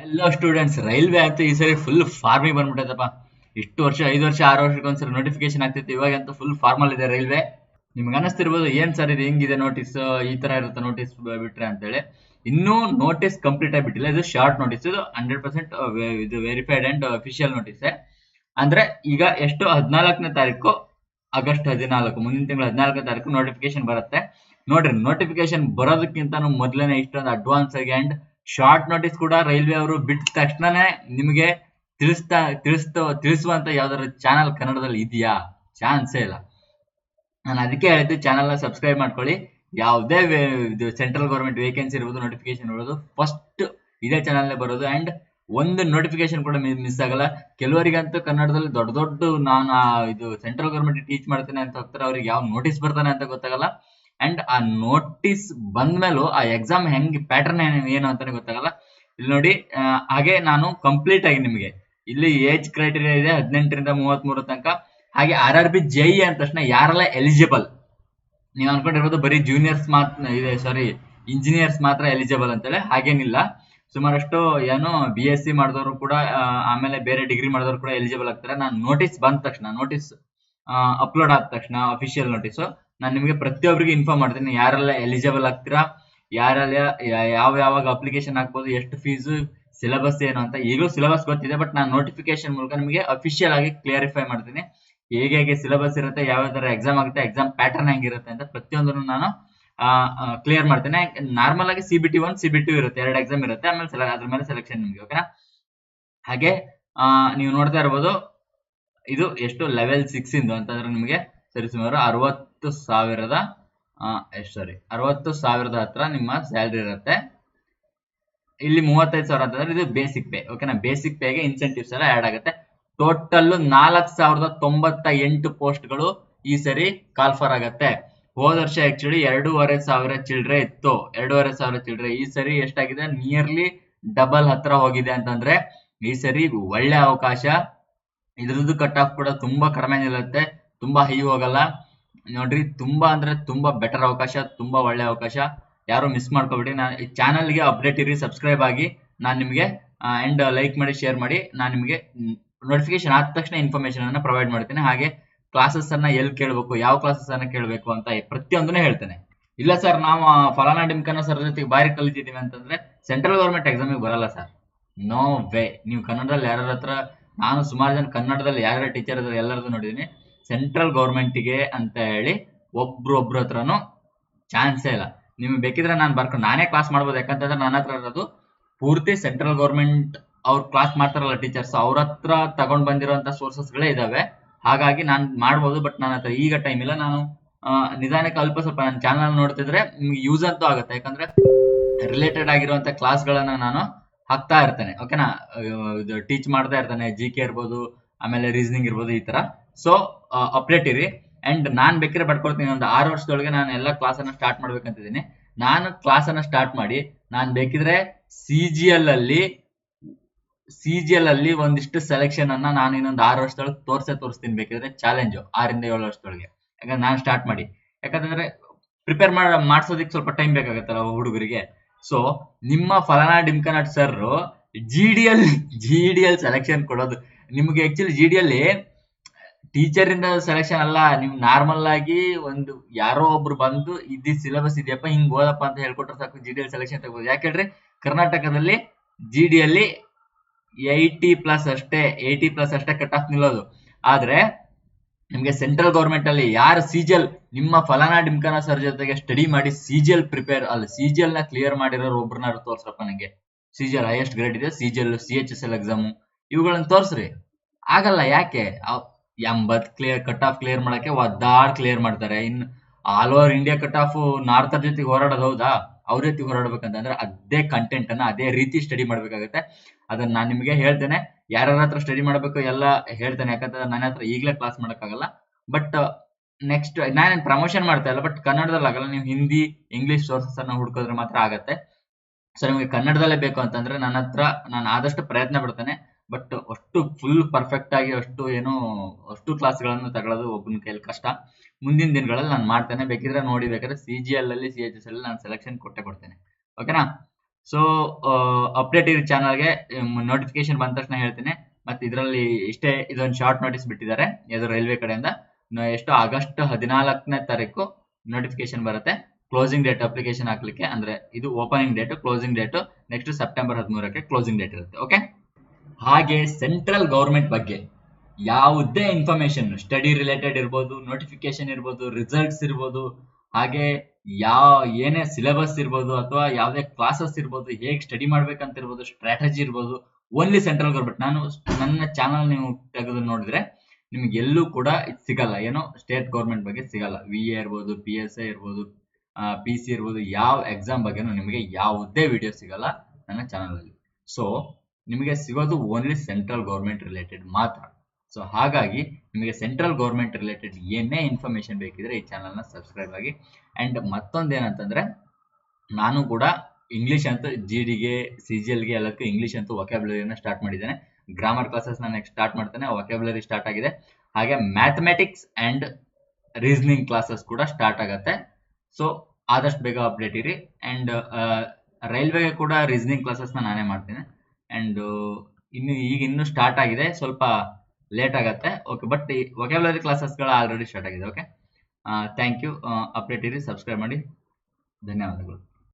ಎಲ್ಲ students railway ಅಂತೂ ಈ ಸರಿ ಫುಲ್ ಫಾರ್ಮಿಗೆ ಬಂದ್ಬಿಟ್ಟೈತಪ್ಪ. ಇಷ್ಟು ವರ್ಷ 5 ವರ್ಷ 6 ವರ್ಷಕ್ಕೆ ಒಂದ್ಸರಿ ನೋಟಿಫಿಕೇಶನ್ ಆಗ್ತೈತಿ, ಇವಾಗಂತೂ ಫುಲ್ ಫಾರ್ಮಲ್ ಇದೆ ರೈಲ್ವೆ. ನಿಮ್ಗೆ ಅನಿಸ್ತಿರ್ಬೋದು ಏನ್ ಸರ್ ಇದು ಹಿಂಗಿದೆ ನೋಟಿಸ್, ಈ ತರ ಇರುತ್ತೆ ನೋಟಿಸ್ ಬಿಟ್ರೆ ಅಂತೇಳಿ. ಇನ್ನೂ ನೋಟಿಸ್ ಕಂಪ್ಲೀಟ್ ಆಗಿಬಿಟ್ಟಿಲ್ಲ, ಇದು ಶಾರ್ಟ್ ನೋಟಿಸ್, ಇದು 100% ಇದು ವೆರಿಫೈಡ್ ಅಂಡ್ ಅಫಿಷಿಯಲ್ ನೋಟಿಸ್. ಅಂದ್ರೆ ಈಗ ಎಷ್ಟು 14ನೇ ತಾರೀಕು ಆಗಸ್ಟ್ 14 ಮುಂದಿನ ತಿಂಗಳು 14ನೇ ತಾರೀಕು ನೋಟಿಫಿಕೇಶನ್ ಬರುತ್ತೆ. ನೋಡ್ರಿ, ನೋಟಿಫಿಕೇಶನ್ ಬರೋದಕ್ಕಿಂತ ಮೊದಲನೇ ಇಷ್ಟೊಂದು ಅಡ್ವಾನ್ಸ್ ಆಗಿ ಅಂಡ್ ಶಾರ್ಟ್ ನೋಟಿಸ್ ಕೂಡ ರೈಲ್ವೆ ಅವರು ಬಿಟ್ಟ ತಕ್ಷಣನೇ ನಿಮಗೆ ತಿಳಿಸುವಂತ ಯಾವ್ದಾದ್ರು ಚಾನಲ್ ಕನ್ನಡದಲ್ಲಿ ಇದೆಯಾ? ಚಾನ್ಸೇ ಇಲ್ಲ. ನಾನು ಅದಕ್ಕೆ ಹೇಳಿದ್ದು ಚಾನಲ್ ನ ಸಬ್ಸ್ಕ್ರೈಬ್ ಮಾಡ್ಕೊಳ್ಳಿ. ಯಾವುದೇ ಇದು ಸೆಂಟ್ರಲ್ ಗೌರ್ಮೆಂಟ್ ವೇಕೆನ್ಸಿ ಇರ್ಬೋದು, ನೋಟಿಫಿಕೇಶನ್ ಇರ್ಬೋದು, ಫಸ್ಟ್ ಇದೇ ಚಾನಲ್ ಬರೋದು. ಅಂಡ್ ಒಂದು ನೋಟಿಫಿಕೇಶನ್ ಕೂಡ ಮಿಸ್ ಆಗಲ್ಲ. ಕೆಲವರಿಗಂತೂ ಕನ್ನಡದಲ್ಲಿ ದೊಡ್ಡ ದೊಡ್ಡ ನಾನು ಇದು ಸೆಂಟ್ರಲ್ ಗೌರ್ಮೆಂಟ್ ಟೀಚ್ ಮಾಡ್ತೇನೆ ಅಂತ ಹೋಗ್ತಾರೆ, ಅವ್ರಿಗೆ ಯಾವ ನೋಟಿಸ್ ಬರ್ತಾನೆ ಅಂತ ಗೊತ್ತಾಗಲ್ಲ. ಅಂಡ್ ಆ ನೋಟಿಸ್ ಬಂದ್ಮೇಲೂ ಆ ಎಕ್ಸಾಮ್ ಹೆಂಗ್ ಪ್ಯಾಟರ್ನ್ ಏನು ಅಂತಾನೆ ಗೊತ್ತಾಗಲ್ಲ. ಇಲ್ಲಿ ನೋಡಿ, ಹಾಗೆ ನಾನು ಕಂಪ್ಲೀಟ್ ಆಗಿ ನಿಮಗೆ ಇಲ್ಲಿ ಏಜ್ ಕ್ರೈಟೀರಿಯಾ ಇದೆ 18ರಿಂದ 33 ತನಕ. ಹಾಗೆ RRB JE ಅಂದ ತಕ್ಷಣ ಯಾರೆಲ್ಲ ಎಲಿಜಿಬಲ್, ನೀವು ಅನ್ಕೊಂಡಿರ್ಬೋದು ಬರೀ ಜೂನಿಯರ್ಸ್ ಮಾತ್ರ ಇದೆ, ಸಾರಿ ಇಂಜಿನಿಯರ್ಸ್ ಮಾತ್ರ ಎಲಿಜಿಬಲ್ ಅಂತೇಳಿ. ಹಾಗೇನಿಲ್ಲ, ಸುಮಾರಷ್ಟು ಏನು BSc ಮಾಡಿದವರು ಕೂಡ ಆಮೇಲೆ ಬೇರೆ ಡಿಗ್ರಿ ಮಾಡಿದವರು ಕೂಡ ಎಲಿಜಿಬಲ್ ಆಗ್ತಾರೆ. ನಾನು ನೋಟಿಸ್ ಬಂದ ತಕ್ಷಣ, ನೋಟಿಸ್ ಅಪ್ಲೋಡ್ ಆದ ತಕ್ಷಣ ಅಫಿಷಿಯಲ್ ನೋಟಿಸ್, ನಾನು ನಿಮಗೆ ಪ್ರತಿಯೊಬ್ಬರಿಗೆ ಇನ್ಫಾರ್ಮ್ ಮಾಡ್ತೀನಿ ಯಾರೆಲ್ಲ ಎಲಿಜಿಬಲ್ ಆಗ್ತೀರಾ, ಯಾರೆಲ್ಲ ಯಾವಾಗ ಅಪ್ಲಿಕೇಶನ್ ಹಾಕ್ಬೋದು, ಎಷ್ಟು ಫೀಸು, ಸಿಲೆಬಸ್ ಏನು ಅಂತ. ಈಗಲೂ ಸಿಲೆಬಸ್ ಗೊತ್ತಿದೆ, ಬಟ್ ನಾನು ನೋಟಿಫಿಕೇಶನ್ ಮೂಲಕ ನಿಮಗೆ ಅಫಿಷಿಯಲ್ ಆಗಿ ಕ್ಲಿಯರಿಫೈ ಮಾಡ್ತೀನಿ. ಹೇಗೆ ಸಿಲೆಬಸ್ ಇರುತ್ತೆ, ಯಾವ ತರ ಎಕ್ಸಾಮ್ ಆಗುತ್ತೆ, ಎಕ್ಸಾಮ್ ಪ್ಯಾಟರ್ನ್ ಹೆಂಗಿರುತ್ತೆ ಅಂತ ಪ್ರತಿಯೊಂದನ್ನು ನಾನು ಕ್ಲಿಯರ್ ಮಾಡ್ತೇನೆ. ನಾರ್ಮಲ್ ಆಗಿ CBT 1 CBT 2 ಇರುತ್ತೆ, 2 ಎಕ್ಸಾಮ್ ಇರುತ್ತೆ. ಆಮೇಲೆ ಅದ್ರ ಮೇಲೆ ಸೆಲೆಕ್ಷನ್ ನಿಮಗೆ, ಓಕೆನಾ. ಹಾಗೆ ನೀವು ನೋಡ್ತಾ ಇರ್ಬೋದು, ಇದು ಎಷ್ಟು ಲೆವೆಲ್ 6 ಇಂದು ಅಂತಂದ್ರೆ ನಿಮಗೆ ಸರಿಸುಮಾರು 60,000 ಹತ್ರ ನಿಮ್ಮ ಸ್ಯಾಲ್ರಿ ಇರುತ್ತೆ. ಇಲ್ಲಿ 35,000 ಅಂತಂದ್ರೆ ಇದು ಬೇಸಿಕ್ ಪೇ, ಓಕೆನಾ. ಬೇಸಿಕ್ ಪೇಗೆ ಇನ್ಸೆಂಟಿವ್ಸ್ ಎಲ್ಲ ಆಡ್ ಆಗುತ್ತೆ. ಟೋಟಲ್ 4,098 ಪೋಸ್ಟ್ಗಳು ಈ ಸರಿ ಕಾಲ್ಫರ್ ಆಗತ್ತೆ. ಹೋದ ವರ್ಷ ಆಕ್ಚುಲಿ 2,500 ಚಿಲ್ಡ್ರೆ ಇತ್ತು, 2,500 ಚಿಲ್ಡ್ರೆ. ಈ ಸರಿ ಎಷ್ಟಾಗಿದೆ, ನಿಯರ್ಲಿ ಡಬಲ್ ಹತ್ರ ಹೋಗಿದೆ. ಅಂತಂದ್ರೆ ಈ ಸರಿ ಒಳ್ಳೆ ಅವಕಾಶ. ಇದ್ರದ್ದು ಕಟ್ ಆಫ್ ಕೂಡ ತುಂಬಾ ಕಡಿಮೆ ನಿಲ್ಲುತ್ತೆ, ತುಂಬಾ ಹೈ ಹೋಗಲ್ಲ. ನೋಡ್ರಿ, ತುಂಬಾ ಅಂದ್ರೆ ತುಂಬಾ ಬೆಟರ್ ಅವಕಾಶ, ತುಂಬಾ ಒಳ್ಳೆ ಅವಕಾಶ. ಯಾರು ಮಿಸ್ ಮಾಡ್ಕೋಬೇಡಿ. ನಾನು ಈ ಚಾನಲ್ಗೆ ಅಪ್ಡೇಟ್ ಇರಿ, ಸಬ್ಸ್ಕ್ರೈಬ್ ಆಗಿ. ನಾನು ನಿಮಗೆ ಅಂಡ್ ಲೈಕ್ ಮಾಡಿ, ಶೇರ್ ಮಾಡಿ. ನಾನು ನಿಮಗೆ ನೋಟಿಫಿಕೇಶನ್ ಆದ ತಕ್ಷಣ ಇನ್ಫಾರ್ಮೇಶನ್ ಅನ್ನ ಪ್ರೊವೈಡ್ ಮಾಡ್ತೇನೆ. ಹಾಗೆ ಕ್ಲಾಸಸ್ ಅನ್ನ ಎಲ್ಲಿ ಕೇಳಬೇಕು, ಯಾವ ಕ್ಲಾಸಸ್ ಅನ್ನ ಕೇಳಬೇಕು ಅಂತ ಪ್ರತಿಯೊಂದನ್ನೇ ಹೇಳ್ತೇನೆ. ಇಲ್ಲ ಸರ್, ನಾವು ಫಲಾನಾ ಡಿಮ್ಕನ ಸರ್ ಜೊತೆಗೆ ಬಾರಿ ಕಲಿತಿದ್ದೀವಿ ಅಂತಂದ್ರೆ ಸೆಂಟ್ರಲ್ ಗೌರ್ಮೆಂಟ್ ಎಕ್ಸಾಮಿಗೆ ಬರಲ್ಲ ಸರ್. No way. ನೀವು ಕನ್ನಡದಲ್ಲಿ ಯಾರ ಹತ್ರ, ನಾನು ಸುಮಾರು ಜನ ಕನ್ನಡದಲ್ಲಿ ಯಾರ್ಯಾರ ಟೀಚರ್ ಇದ್ದಾರೆ ಎಲ್ಲರದ್ದು ನೋಡಿದೀನಿ. ಸೆಂಟ್ರಲ್ ಗೌರ್ಮೆಂಟಿಗೆ ಅಂತ ಹೇಳಿ ಒಬ್ರೊಬ್ರ ಹತ್ರನು ಚಾನ್ಸೇ ಇಲ್ಲ. ನಿಮ್ಗೆ ಬೇಕಿದ್ರೆ ನಾನು ಬರ್ಕೊಂಡು ನಾನೇ ಕ್ಲಾಸ್ ಮಾಡ್ಬೋದು. ಯಾಕಂತಂದ್ರೆ ನನ್ನ ಹತ್ರ ಇರೋದು ಪೂರ್ತಿ ಸೆಂಟ್ರಲ್ ಗೌರ್ಮೆಂಟ್ ಅವ್ರು ಕ್ಲಾಸ್ ಮಾಡ್ತಾರಲ್ಲ ಟೀಚರ್ಸ್, ಅವ್ರ ಹತ್ರ ತಗೊಂಡ್ ಬಂದಿರುವಂತ ಸೋರ್ಸಸ್ಗಳೇ ಇದಾವೆ. ಹಾಗಾಗಿ ನಾನು ಮಾಡ್ಬೋದು, ಬಟ್ ನನ್ನ ಹತ್ರ ಈಗ ಟೈಮ್ ಇಲ್ಲ. ನಾನು ನಿಧಾನಕ್ಕೆ ಅಲ್ಪ ಸ್ವಲ್ಪ ನನ್ನ ಚಾನಲ್ ನೋಡ್ತಿದ್ರೆ ನಿಮ್ಗೆ ಯೂಸ್ ಅಂತೂ ಆಗುತ್ತೆ. ಯಾಕಂದ್ರೆ ರಿಲೇಟೆಡ್ ಆಗಿರುವಂತ ಕ್ಲಾಸ್ಗಳನ್ನ ನಾನು ಹಾಕ್ತಾ ಇರ್ತೇನೆ, ಓಕೆನಾ. ಇದು ಟೀಚ್ ಮಾಡ್ತಾ ಇರ್ತಾನೆ, GK ಇರ್ಬೋದು, ಆಮೇಲೆ ರೀಸನಿಂಗ್ ಇರ್ಬೋದು, ಈ ತರ. ಸೊ ಅಪ್ಡೇಟ್ ಇರಿ. ಅಂಡ್ ನಾನ್ ಬೇಕಿದ್ರೆ ಪಡ್ಕೊಳ್ತೀನಿ, ಒಂದು 6 ವರ್ಷದೊಳಗೆ ನಾನು ಎಲ್ಲ ಕ್ಲಾಸ್ ಅನ್ನ ಸ್ಟಾರ್ಟ್ ಮಾಡ್ಬೇಕಂತಿದ್ದೀನಿ. ನಾನು ಕ್ಲಾಸ್ ಅನ್ನ ಸ್ಟಾರ್ಟ್ ಮಾಡಿ ನಾನು ಬೇಕಿದ್ರೆ CGL ಅಲ್ಲಿ ಒಂದಿಷ್ಟು ಸೆಲೆಕ್ಷನ್ ಅನ್ನ ನಾನು ಇನ್ನೊಂದು 6 ವರ್ಷದೊಳಗೆ ತೋರಿಸ್ತೀನಿ. ಬೇಕಿದ್ರೆ ಚಾಲೆಂಜ್ 6ರಿಂದ 7 ವರ್ಷದೊಳಗೆ, ಯಾಕಂದ್ರೆ ನಾನು ಸ್ಟಾರ್ಟ್ ಮಾಡಿ. ಯಾಕಂತಂದ್ರೆ ಪ್ರಿಪೇರ್ ಮಾಡ್ಸೋದಕ್ಕೆ ಸ್ವಲ್ಪ ಟೈಮ್ ಬೇಕಾಗತ್ತಲ್ಲ ಹುಡುಗರಿಗೆ. ಸೊ ನಿಮ್ಮ ಫಲಾನಾ ಡಿಮ್ಕನಟ್ ಸರ್ GDL ಸೆಲೆಕ್ಷನ್ ಕೊಡೋದು ನಿಮ್ಗೆ. ಆಕ್ಚುಲಿ GDL ಟೀಚರ್ ಇಂದ ಸೆಲೆಕ್ಷನ್ ಅಲ್ಲ, ನೀವು ನಾರ್ಮಲ್ ಆಗಿ ಒಂದು ಯಾರೋ ಒಬ್ರು ಬಂದು ಇದು ಸಿಲೆಬಸ್ ಇದೆಯಪ್ಪ, ಹಿಂಗ್ ಓದಪ್ಪ ಅಂತ ಹೇಳ್ಕೊಟ್ರೆ ಸಾಕು, GDL ಸೆಲೆಕ್ಷನ್ ತಗೋಬಹುದು. ಯಾಕೆ ಹೇಳ್ರಿ, ಕರ್ನಾಟಕದಲ್ಲಿ GDL 80+ ಅಷ್ಟೇ ಕಟ್ ಆಫ್ ನಿಲ್ಲೋದು. ಆದ್ರೆ ನಿಮ್ಗೆ ಸೆಂಟ್ರಲ್ ಗೌರ್ಮೆಂಟ್ ಅಲ್ಲಿ ಯಾರು CGL, ನಿಮ್ಮ ಫಲಾನಾ ಡಿಮ್ಕನ ಸರ್ ಜೊತೆಗೆ ಸ್ಟಡಿ ಮಾಡಿ CGL ನ ಕ್ಲಿಯರ್ ಮಾಡಿರೋರು ಒಬ್ರನ್ನಾರು ತೋರ್ಸ್ರಪ್ಪ ನಂಗೆ. CGL ಹೈಯೆಸ್ಟ್ ಗ್ರೇಡ್ ಇದೆ, CGL CHSL ಎಕ್ಸಾಮು, ಇವುಗಳನ್ನ ತೋರ್ಸ್ರಿ. ಆಗಲ್ಲ, ಯಾಕೆ? 80 ಕಟ್ ಆಫ್ ಕ್ಲಿಯರ್ ಮಾಡಕ್ಕೆ ಒದ್ದಾಡ್ ಕ್ಲಿಯರ್ ಮಾಡ್ತಾರೆ. ಇನ್ನು all over India cut off north ಜೊತೆಗೆ ಹೋರಾಡೋದು ಹೌದಾ? ಅವ್ರ ಜೊತೆಗೆ ಹೋರಾಡ್ಬೇಕಂತಂದ್ರೆ ಅದೇ ಕಂಟೆಂಟ್ ಅನ್ನ ಅದೇ ರೀತಿ ಸ್ಟಡಿ ಮಾಡ್ಬೇಕಾಗತ್ತೆ. ಅದನ್ನ ನಾನು ನಿಮಗೆ ಹೇಳ್ತೇನೆ, ಯಾರ್ಯಾರ ಹತ್ರ ಸ್ಟಡಿ ಮಾಡ್ಬೇಕು ಎಲ್ಲ ಹೇಳ್ತೇನೆ. ಯಾಕಂತಂದ್ರೆ ನನ್ನ ಹತ್ರ ಈಗಲೇ ಕ್ಲಾಸ್ ಮಾಡಕ್ಕಾಗಲ್ಲ. ಬಟ್ ನೆಕ್ಸ್ಟ್ ನಾನೇನ್ ಪ್ರಮೋಷನ್ ಮಾಡ್ತಾ ಇಲ್ಲ, ಬಟ್ ಕನ್ನಡದಲ್ಲಿ ಆಗಲ್ಲ. ನೀವು ಹಿಂದಿ, ಇಂಗ್ಲಿಷ್ ಸೋರ್ಸಸ್ ಅನ್ನ ಹುಡ್ಕೋದ್ರೆ ಮಾತ್ರ ಆಗತ್ತೆ. ಸೊ ನಿಮಗೆ ಕನ್ನಡದಲ್ಲೇ ಬೇಕು ಅಂತಂದ್ರೆ ನನ್ನ ಹತ್ರ ನಾನು ಆದಷ್ಟು ಪ್ರಯತ್ನ ಪಡ್ತೇನೆ. ಬಟ್ ಅಷ್ಟು ಫುಲ್ ಪರ್ಫೆಕ್ಟ್ ಆಗಿ ಅಷ್ಟು ಕ್ಲಾಸ್ಗಳನ್ನು ತಗೊಳ್ಳೋದು ಒಬ್ಬನ ಕೈಯಲ್ಲಿ ಕಷ್ಟ. ಮುಂದಿನ ದಿನಗಳಲ್ಲಿ ನಾನು ಮಾಡ್ತೇನೆ. ಬೇಕಿದ್ರೆ ನೋಡಿ, ಬೇಕಾದ್ರೆ CGL ಅಲ್ಲಿ CHSL ನಾನು ಸೆಲೆಕ್ಷನ್ ಕೊಡ್ತೇನೆ, ಓಕೆನಾ. ಸೊ ಅಪ್ಡೇಟ್ ಇರೋ ಚಾನಲ್ಗೆ ನೋಟಿಫಿಕೇಶನ್ ಬಂದ ತಕ್ಷಣ ಹೇಳ್ತೀನಿ. ಮತ್ತೆ ಇದರಲ್ಲಿ ಇಷ್ಟೇ, ಇದೊಂದು ಶಾರ್ಟ್ ನೋಟಿಸ್ ಬಿಟ್ಟಿದ್ದಾರೆ ಇದು ರೈಲ್ವೆ ಕಡೆಯಿಂದ. ಎಷ್ಟು ಆಗಸ್ಟ್ 14ನೇ ತಾರೀಕು ನೋಟಿಫಿಕೇಶನ್ ಬರುತ್ತೆ. ಕ್ಲೋಸಿಂಗ್ ಡೇಟ್ ಅಪ್ಲಿಕೇಶನ್ ಹಾಕ್ಲಿಕ್ಕೆ, ಅಂದ್ರೆ ಇದು opening date, closing date next September 13ಕ್ಕೆ ಕ್ಲೋಸಿಂಗ್ ಡೇಟ್ ಇರುತ್ತೆ. ಓಕೆ, ಹಾಗೆ ಸೆಂಟ್ರಲ್ ಗೌರ್ಮೆಂಟ್ ಬಗ್ಗೆ ಯಾವುದೇ ಇನ್ಫಾರ್ಮೇಶನ್, ಸ್ಟಡಿ ರಿಲೇಟೆಡ್ ಇರ್ಬೋದು, ನೋಟಿಫಿಕೇಶನ್ ಇರ್ಬೋದು, ರಿಸಲ್ಟ್ಸ್ ಇರ್ಬೋದು, ಹಾಗೆ ಏನೇ ಸಿಲೆಬಸ್ ಇರ್ಬೋದು, ಅಥವಾ ಯಾವುದೇ ಕ್ಲಾಸಸ್ ಇರ್ಬೋದು, ಹೇಗೆ ಸ್ಟಡಿ ಮಾಡ್ಬೇಕಂತ ಇರ್ಬೋದು, ಸ್ಟ್ರಾಟಜಿ ಇರ್ಬೋದು, ಓನ್ಲಿ ಸೆಂಟ್ರಲ್ ಗೌರ್ಮೆಂಟ್. ನಾನು ನನ್ನ ಚಾನಲ್ ನೀವು ತೆಗೆದು ನೋಡಿದ್ರೆ ನಿಮ್ಗೆ ಎಲ್ಲೂ ಕೂಡ ಇದು ಸಿಗಲ್ಲ, ಏನೋ ಸ್ಟೇಟ್ ಗೌರ್ಮೆಂಟ್ ಬಗ್ಗೆ ಸಿಗಲ್ಲ. VA ಇರ್ಬೋದು, PSI ಇರ್ಬೋದು, PC ಇರ್ಬೋದು, ಯಾವ ಎಕ್ಸಾಮ್ ಬಗ್ಗೆನೂ ನಿಮಗೆ ಯಾವುದೇ ವಿಡಿಯೋ ಸಿಗಲ್ಲ ನನ್ನ ಚಾನಲ್ ಅಲ್ಲಿ. ಸೊ ನಿಮಗೆ ಸಿಗೋದು ಓನ್ಲಿ ಸೆಂಟ್ರಲ್ ಗೌರ್ಮೆಂಟ್ ರಿಲೇಟೆಡ್ ಮಾತ್ರ. ಸೊ ಹಾಗಾಗಿ ನಿಮಗೆ ಸೆಂಟ್ರಲ್ ಗೌರ್ಮೆಂಟ್ ರಿಲೇಟೆಡ್ ಏನೇ ಇನ್ಫಾರ್ಮೇಶನ್ ಬೇಕಿದ್ರೆ ಈ ಚಾನಲ್ನ ಸಬ್ಸ್ಕ್ರೈಬ್ ಆಗಿ. ಅಂಡ್ ಮತ್ತೊಂದೇನಂತಂದ್ರೆ, ನಾನು ಕೂಡ ಇಂಗ್ಲಿಷ್ ಅಂತೂ GDಗೆ, CGLಗೆ ಎಲ್ಲಕ್ಕೂ ಇಂಗ್ಲಿಷ್ ಅಂತೂ ವೊಕ್ಯಾಬ್ಯುಲರಿನ ಸ್ಟಾರ್ಟ್ ಮಾಡಿದ್ದೇನೆ. ಗ್ರಾಮರ್ ಕ್ಲಾಸಸ್ ನಾನು ನೆಕ್ಸ್ಟ್ ಸ್ಟಾರ್ಟ್ ಮಾಡ್ತೇನೆ, ವೊಕ್ಯಾಬ್ಯುಲರಿ ಸ್ಟಾರ್ಟ್ ಆಗಿದೆ. ಹಾಗೆ ಮ್ಯಾಥಮೆಟಿಕ್ಸ್ ಅಂಡ್ ರೀಸನಿಂಗ್ ಕ್ಲಾಸಸ್ ಕೂಡ ಸ್ಟಾರ್ಟ್ ಆಗತ್ತೆ. ಸೊ ಆದಷ್ಟು ಬೇಗ ಅಪ್ಡೇಟ್ ಇರಿ. ಅಂಡ್ ರೈಲ್ವೆಗೆ ಕೂಡ ರೀಸನಿಂಗ್ ಕ್ಲಾಸಸ್ನ ನಾನೇ ಮಾಡ್ತೀನಿ. ಅಂಡ್ ಇನ್ನೂ ಸ್ಟಾರ್ಟ್ ಆಗಿದೆ, ಸ್ವಲ್ಪ ಲೇಟ್ ಆಗತ್ತೆ. ಓಕೆ, ಬಟ್ ಈ ವೊಕ್ಯಾಬ್ಯುಲರಿ ಕ್ಲಾಸಸ್ಗಳು ಆಲ್ರೆಡಿ ಸ್ಟಾರ್ಟ್ ಆಗಿದೆ. Okay, thank you. ಅಪ್ಡೇಟ್ ಇರಿ, ಸಬ್ಸ್ಕ್ರೈಬ್ ಮಾಡಿ. ಧನ್ಯವಾದಗಳು.